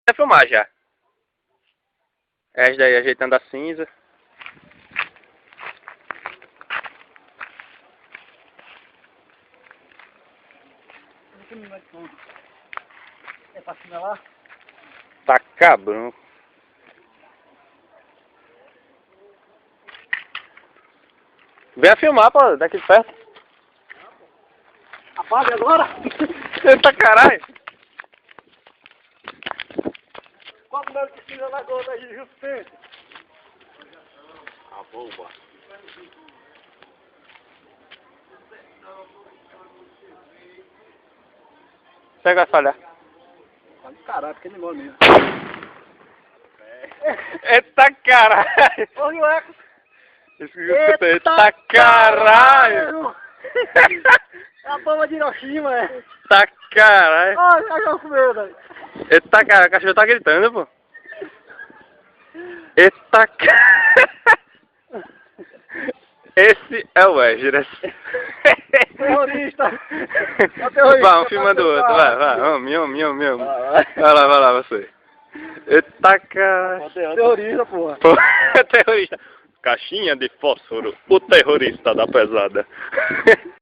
Vai filmar já. Essa daí ajeitando a cinza. É pra cima lá? Tá cabrão. Vem a filmar, pô, daqui de perto. Apaga agora! Eita caralho! Qual o número que tira na gota aí, justamente? A bomba. Pega a falha. Olha o caralho, que animal mesmo. Eita caralho! Olha o eco! Eita caralho! É a bomba de Hiroshima, é. Eita caralho! Olha, cachorro comeu, velho. Eita caralho, o cachorro tá gritando, pô. Eita caralho! Esse é o Esdras. Terrorista! É terrorista. Vamos, filmando o outro, vai, homem. Vai lá, você. Eita caralho. Terrorista, porra. Pô, terrorista. Caixinha de fósforo, o terrorista da pesada.